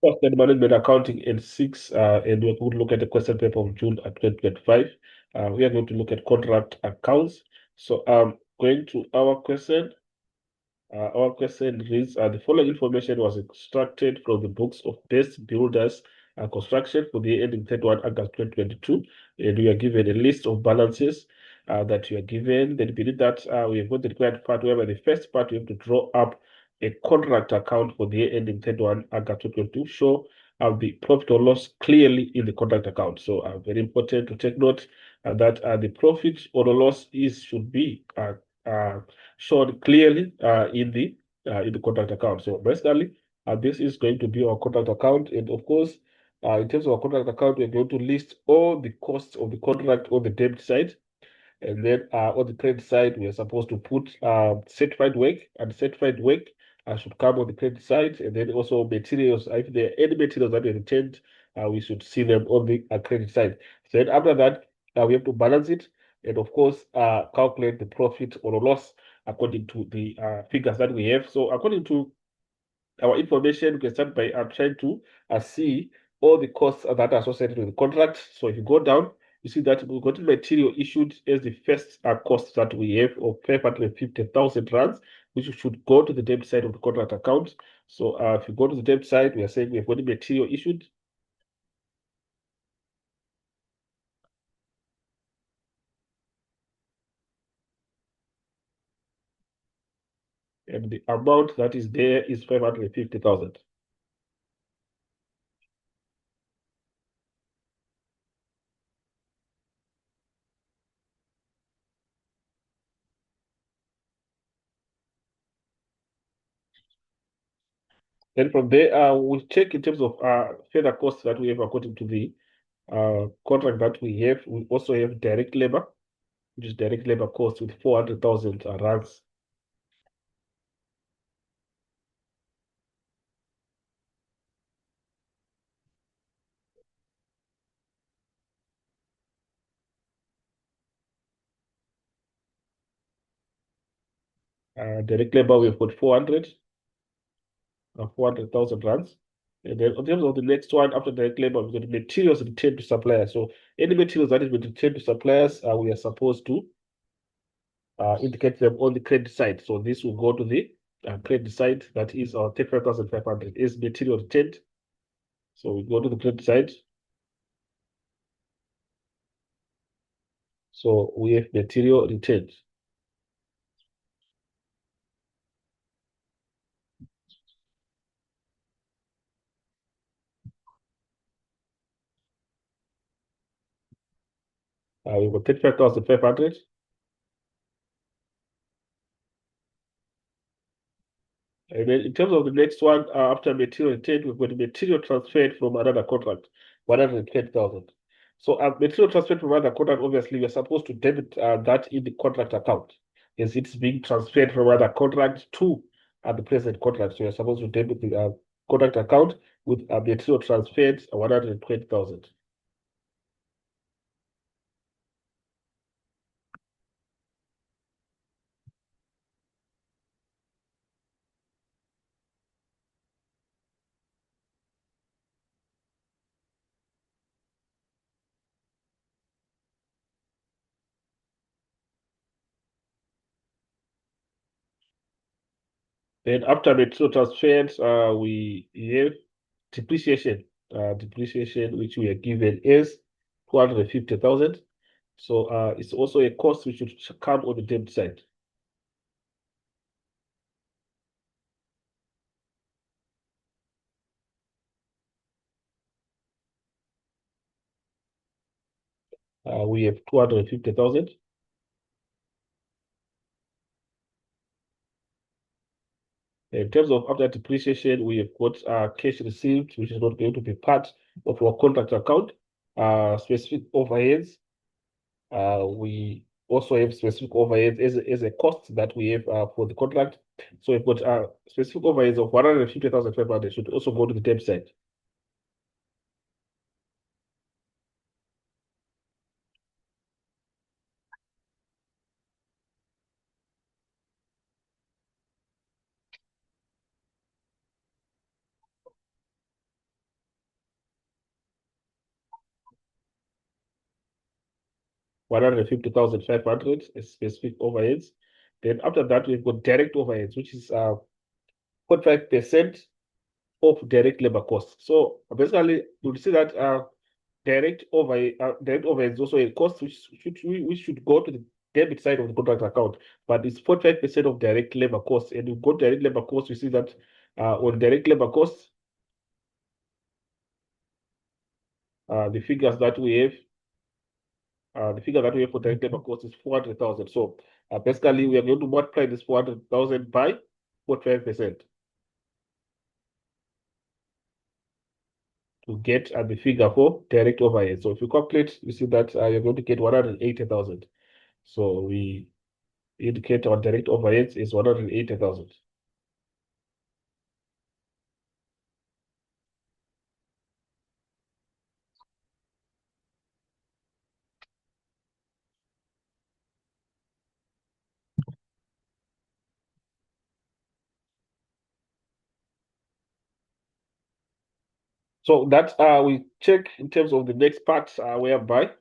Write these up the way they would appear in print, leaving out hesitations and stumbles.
Cost and management accounting in six, and we're going to look at the question paper of June 2025. We are going to look at contract accounts. So, going to our question. Our question reads, the following information was extracted from the books of Best Builders Construction for the year ending 31 August 2022. And we are given a list of balances that you are given. Then beneath that, we have got the required part, whereby the first part, we have to draw up a contract account for the year ending 31 August 2022, show the profit or loss clearly in the contract account. So, very important to take note that the profit or the loss should be uh, shown clearly in the contract account. So basically, this is going to be our contract account, and of course, in terms of our contract account, we're going to list all the costs of the contract on the debit side, and then on the credit side, we are supposed to put certified work, and certified work should come on the credit side, and then also materials. If there are any materials that are returned, we should see them on the credit side. So then after that, we have to balance it, and of course, calculate the profit or loss according to the figures that we have. So according to our information, we can start by trying to see all the costs that are associated with the contract. So if you go down, you see that we've got material issued as the first cost that we have of 550,000 rands, which should go to the debit side of the contract account. So if you go to the debit side, we are saying we've got material issued. And the amount that is there is 550,000. Then from there, we'll check in terms of further costs that we have according to the contract that we have. We also have direct labor, which is direct labor cost with 400,000 rands. Direct labor, we've got 400,000 rands. And then in terms of the next one, after direct labor, we've got materials returned to suppliers. So any materials that has been returned to suppliers, we are supposed to indicate them on the credit side. So this will go to the credit side, that is our 35,500 is material returned. So we go to the credit side. So we have material returned. We've got 35,500. And then in terms of the next one, after material returned, we've got material transferred from another contract, 120,000. So material transferred from another contract, obviously, we're supposed to debit that in the contract account, as it's being transferred from another contract to the present contract. So you're supposed to debit the contract account with material transferred 120,000. Then after material transferred, we have depreciation. Depreciation, which we are given is 250,000. So it's also a cost which should come on the debit side. We have 250,000. In terms of after depreciation, we have got cash received, which is not going to be part of our contract account. Specific overheads. We also have specific overheads as a cost that we have for the contract. So we've got specific overheads of 150,500 should also go to the debit side. 150,500 as specific overheads. Then after that, we've got direct overheads, which is 45% of direct labor costs. So basically, you'll see that direct overhead is also a cost which should go to the debit side of the contract account, but it's 45% of direct labor costs. And you go direct labor costs, you see that on direct labor costs, the figures that we have, the figure that we have for direct labor costs is 400,000. So basically, we are going to multiply this 400,000 by 45% to get the figure for direct overhead. So if you calculate, you see that you're going to get 180,000. So we indicate our direct overheads is 180,000. So that we check in terms of the next part, whereby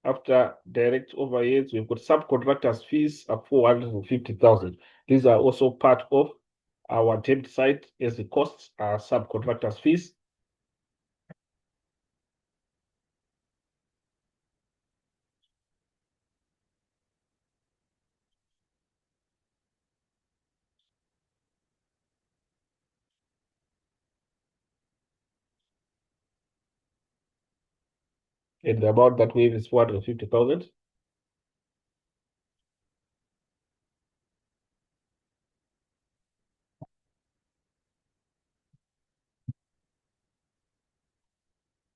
after direct overheads, we've got subcontractors fees of 450,000. These are also part of our debit side as the costs are subcontractors fees. And the amount that we have is 450,000.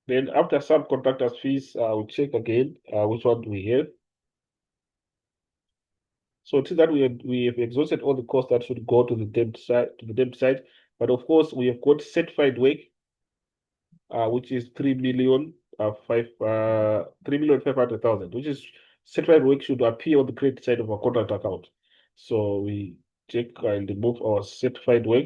Then after subcontractors fees, we check again which one do we have. So it is that we have exhausted all the costs that should go to the debt side. But of course, we have got certified work, which is 3,500,000, which is certified work should appear on the credit side of our contract account. So we check and remove our certified work.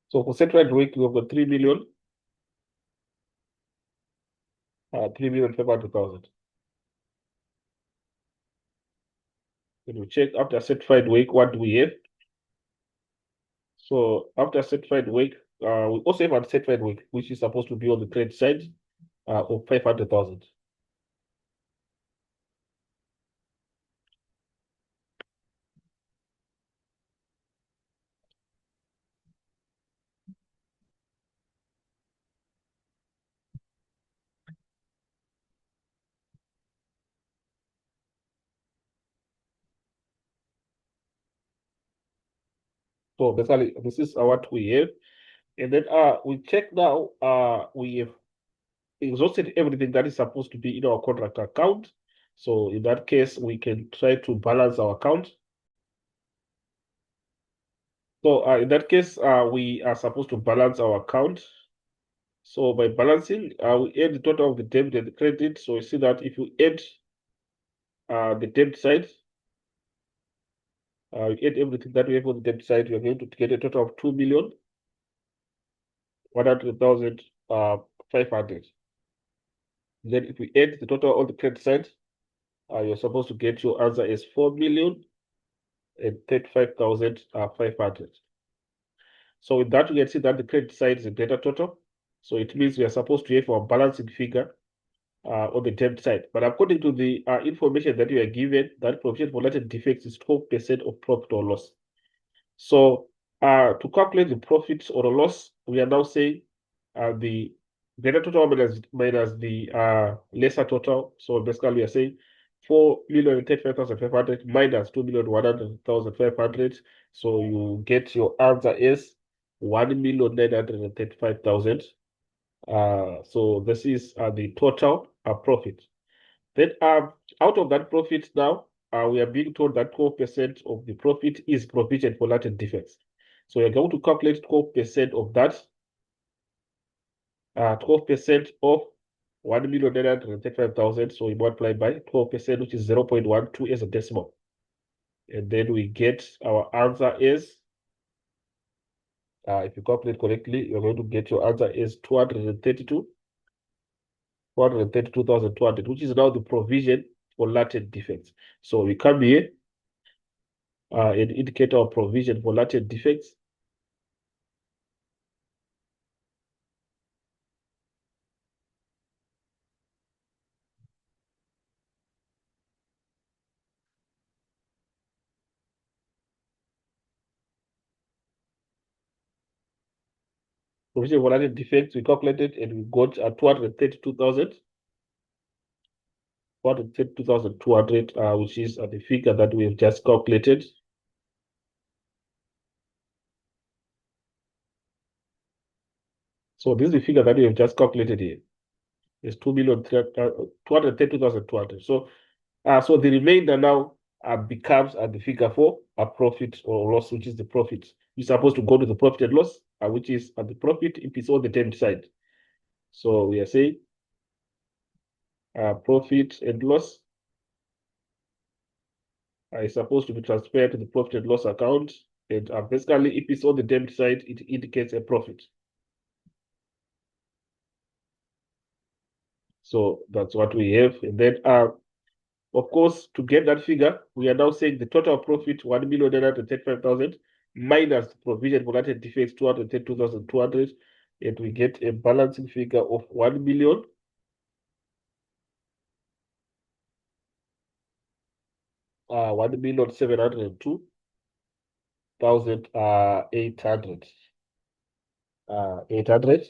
So for certified work, we have got 3,500,000. Then we check after certified work, what do we have? So after certified work, we also have uncertified work, which is supposed to be on the credit side of 500,000. So basically, this is what we have. And then we check now, we have exhausted everything that is supposed to be in our contract account. So in that case, we can try to balance our account. So in that case, we are supposed to balance our account. So by balancing, we add the total of the debit and the credit. So you see that if you add the debit side, you add everything that we have on the debit side, you're going to get a total of 2,100,500. Then if we add the total on the credit side, you're supposed to get your answer as 4,035,500. So with that, we can see that the credit side is a greater total. So it means we are supposed to have our balancing figure on the debit side. But according to the information that you are given, that provision for latent defects is 12% of profit or loss. So to calculate the profit or the loss, we are now saying the greater total minus the lesser total. So basically, we are saying 4,035,500 minus 2,100,500. So you get your answer is 1,935,000. So this is the total profit. Then out of that profit now, we are being told that 12% of the profit is provisioned for latent defects. So we're going to calculate 12% of that. 12% of 1,935,000. So we multiply by 12%, which is 0.12 as a decimal. And then we get our answer is, if you calculate correctly, you're going to get your answer is 232,200, which is now the provision for latent defects. So we come here and indicate our provision for latent defects. Provision for latent defects, we calculated and we got 232,200, which is the figure that we have just calculated. So this is the figure that we have just calculated here. It's 2,232,200. So the remainder now becomes the figure for a profit or loss, which is the profit. You're supposed to go to the profit and loss, which is the profit if it's on the term side. So we are saying profit and loss is supposed to be transferred to the profit and loss account. And basically, if it's on the debit side, it indicates a profit. So that's what we have. And then, of course, to get that figure, we are now saying the total profit, 1,935,000 minus provision for latent defects, 232,200. And we get a balancing figure of 1,000,000. 1,702,800. 800.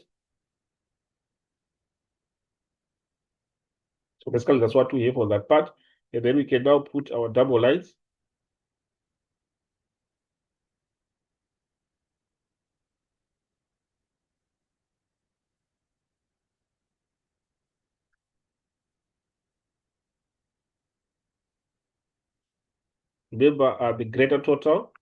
So basically, that's what we have on that part. And then we can now put our double lines. Remember, the greater total,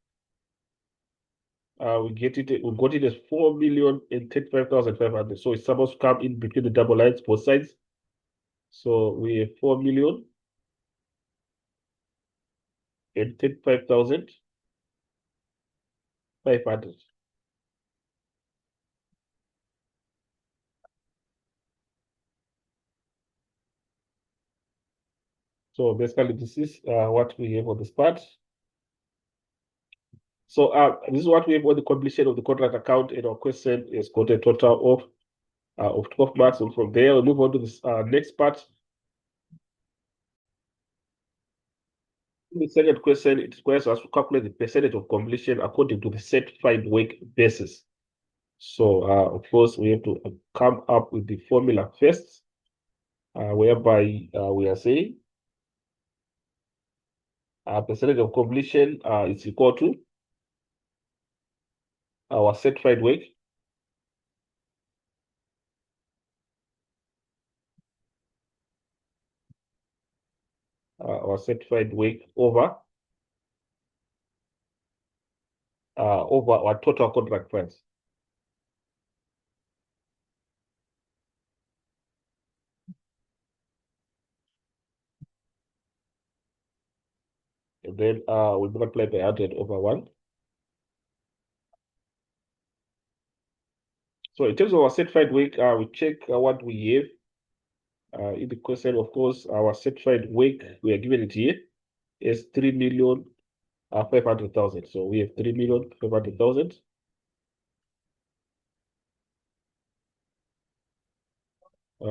we got it as 4,035,500. So it's supposed to come in between the double lines, both sides. So we have 4,035,500. So basically, this is what we have on this part. So this is what we have on the completion of the contract account, and our question is got a total of 12 marks. And from there, we'll move on to this next part. In the second question, it requires us to calculate the percentage of completion according to the certified work basis. So, of course, we have to come up with the formula first, whereby we are saying percentage of completion is equal to our certified work over our total contract price. And then we multiply by 100 over 1. So in terms of our certified work, we check what we have. In the question, of course, our certified work, we are given it here, is 3,500,000. So we have 3,500,000.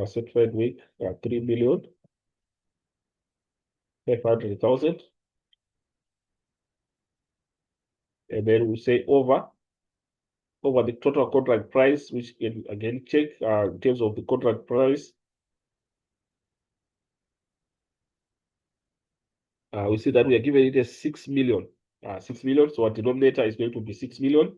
Certified work, 3,500,000. And then we say over the total contract price, which can again check in terms of the contract price. We see that we are given it as 6 million. 6 million. So our denominator is going to be 6 million.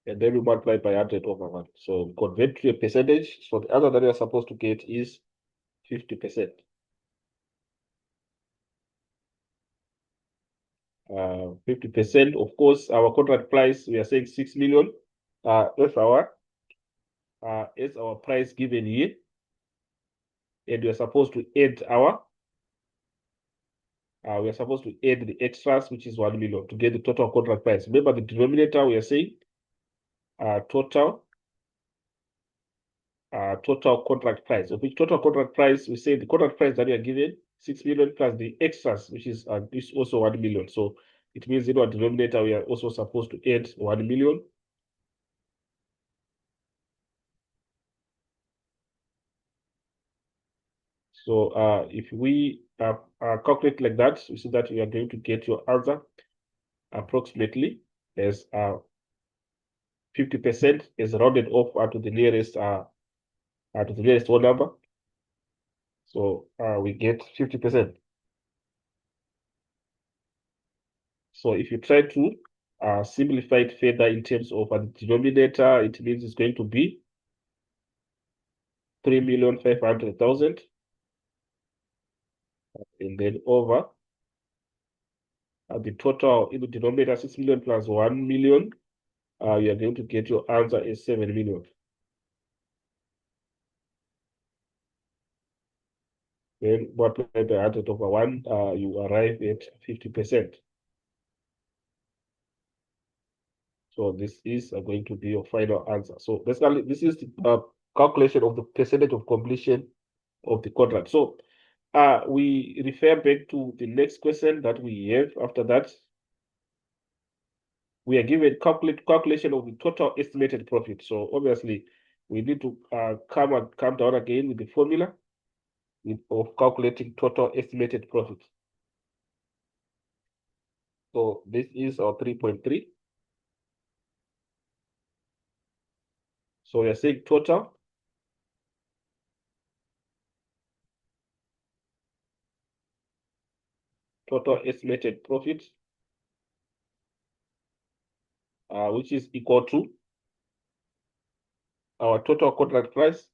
And then we multiply by 100 over 1. So convert to a percentage. So the answer that we are supposed to get is 50%. 50%, of course, our contract price, we are saying 6 million. That's our price given here. and we are supposed to add we are supposed to add the extras, which is 1 million, to get the total contract price. Remember the denominator, we are saying total contract price, of which total contract price, we say the contract price that we are given, 6 million plus the extras, which is also 1 million. So it means in our denominator, we are also supposed to add 1 million. So if we calculate like that, we see that we are going to get your answer approximately as 50% is rounded off to the nearest whole number. So we get 50%. So if you try to simplify it further in terms of the denominator, it means it's going to be 3,500,000, and then over the total in the denominator 6 million plus 1 million, you are going to get your answer is 7 million. Then multiply by 100 over 1, you arrive at 50%. So this is going to be your final answer. So basically, this is the calculation of the percentage of completion of the contract. So we refer back to the next question that we have after that. We are given calculation of the total estimated profit. So obviously, we need to come down again with the formula of calculating total estimated profit. So this is our 3.3. So we are saying total estimated profit, which is equal to our total contract price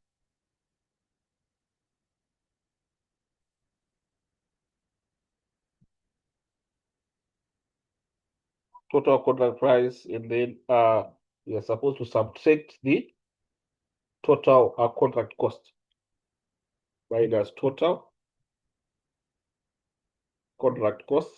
and then we are supposed to subtract the total contract cost minus total contract cost.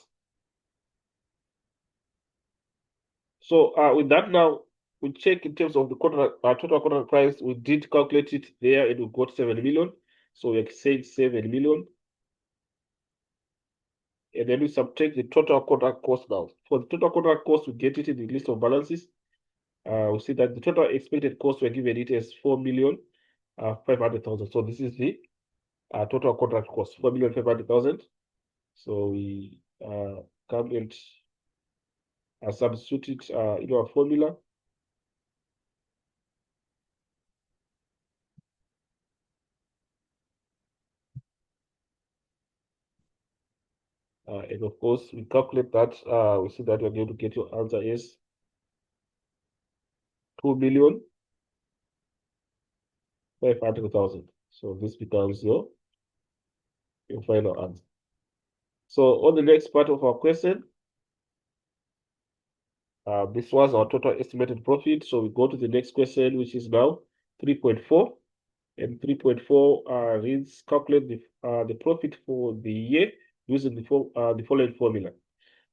So with that now, we check in terms of the total contract price. We did calculate it there and we got 7 million. So we are saying 7 million. And then we subtract the total contract cost now. For the total contract cost, we get it in the list of balances. We see that the total expected cost we're given it as 4,500,000. So this is the total contract cost, 4,500,000. So we come and substitute it in our formula. And of course, we calculate that, we see that we're going to get your answer is 2,500,000. So this becomes your final answer. So on the next part of our question, this was our total estimated profit. So we go to the next question, which is now 3.4. And 3.4 reads calculate the profit for the year using the following formula.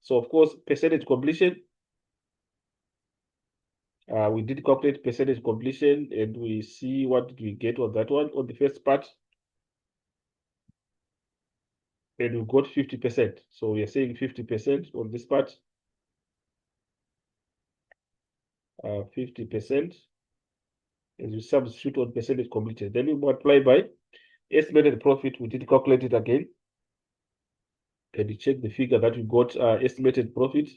So of course, percentage completion. We did calculate percentage completion, and we see what did we get on that one on the first part. And we got 50%. So we are saying 50% on this part. 50%. And we substitute on percentage completed. Then we multiply by estimated profit. We did calculate it again. And we check the figure that we got estimated profit,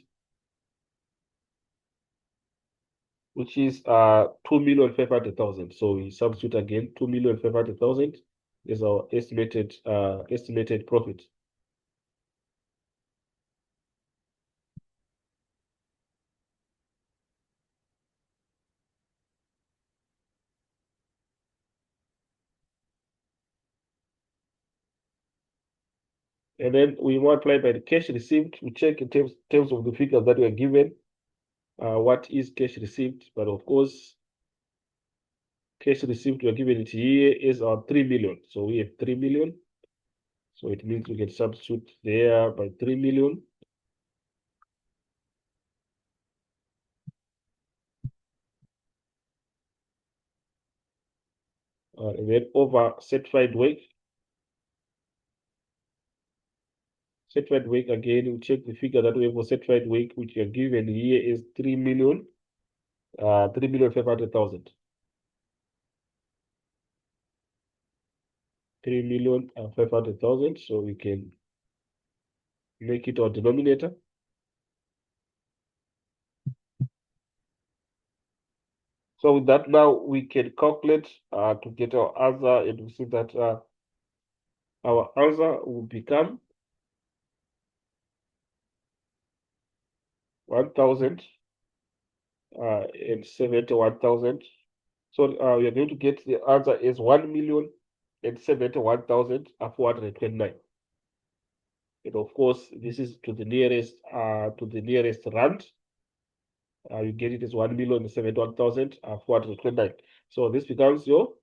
which is 2,500,000. So we substitute again 2,500,000 is our estimated profit. And then we multiply by the cash received. We check in terms of the figures that we are given. What is cash received? But of course, cash received we are given it here is 3 million. So we have 3 million. So it means we can substitute there by 3 million. And then over certified work. Certified work again, we check the figure that we have for certified work, which we are given here is 3 million, 3,500,000. 3,500,000. So we can make it our denominator. So with that, now we can calculate to get our answer, and we see that our answer will become 1,071,000. So we are going to get the answer is 1,071,429. And of course, this is to the nearest rand. You get it as 1,071,429. So this becomes your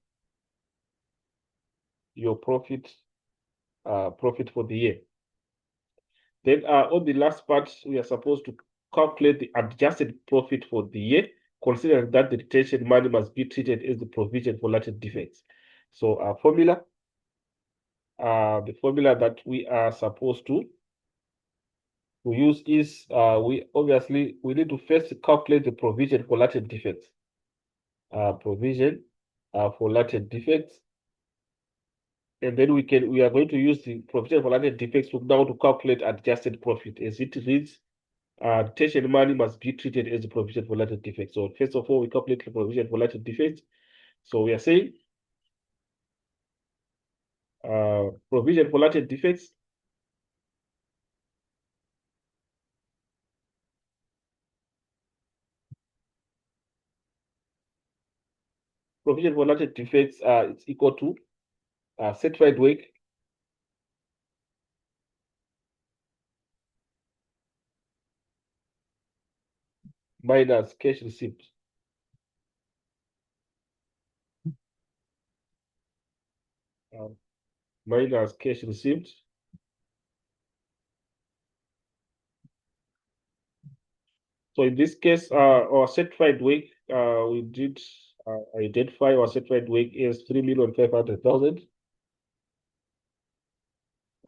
profit for the year. Then on the last part, we are supposed to calculate the adjusted profit for the year, considering that the retention money must be treated as the provision for latent defects. So our formula, the formula that we are supposed to use is we need to first calculate the provision for latent defects. Provision for latent defects. And then we are going to use the provision for latent defects now to calculate adjusted profit. As it reads, retention money must be treated as a provision for latent defects. So first of all, we calculate the provision for latent defects. So we are saying provision for latent defects it's equal to certified work minus cash received. Minus cash received. So in this case, our certified work, we did identify our certified work is 3,500,000.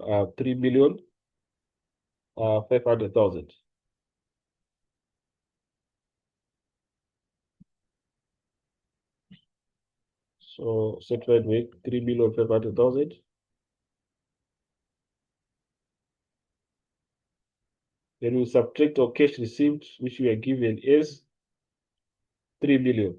3,500,000. So certified work 3,500,000. Then we subtract our cash received, which we are given is 3 million.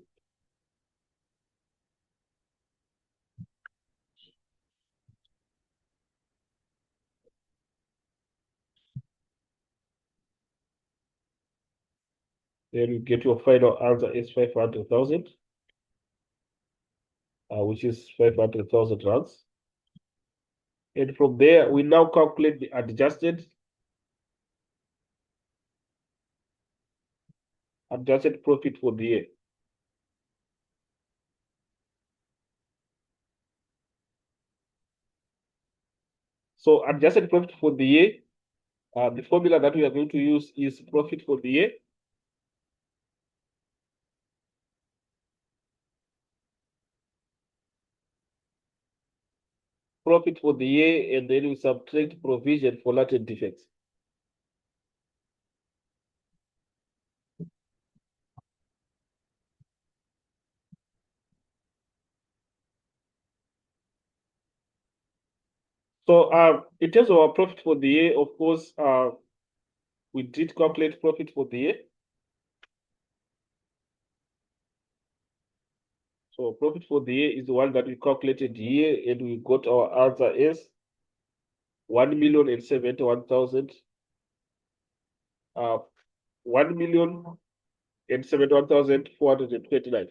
Then you get your final answer is 500,000, which is 500,000 rands. And from there, we now calculate the adjusted profit for the year. So adjusted profit for the year, the formula that we are going to use is profit for the year. Profit for the year, and then we subtract provision for latent defects. So in terms of our profit for the year, of course, we did calculate profit for the year. So profit for the year is the one that we calculated here, and we got our answer is 1,071,000. 1,071,429.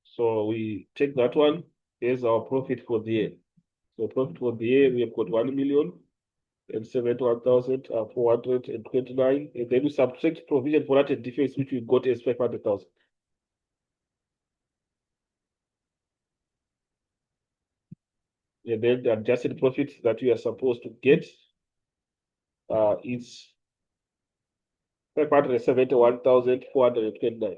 So we take that one as our profit for the year. So profit for the year, we have got 1 million and 71,429, and then we subtract provision for that and defense, which we got as 500,000. And then the adjusted profit that we are supposed to get is 571,429.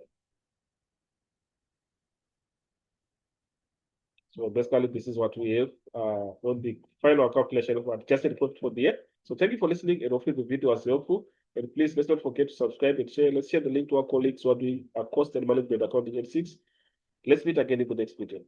So basically, this is what we have on the final calculation of adjusted profit for the year. So thank you for listening, and hopefully the video was helpful. And please, let's not forget to subscribe and share. Let's share the link to our colleagues who are doing cost and management accounting at 6. Let's meet again in the next video.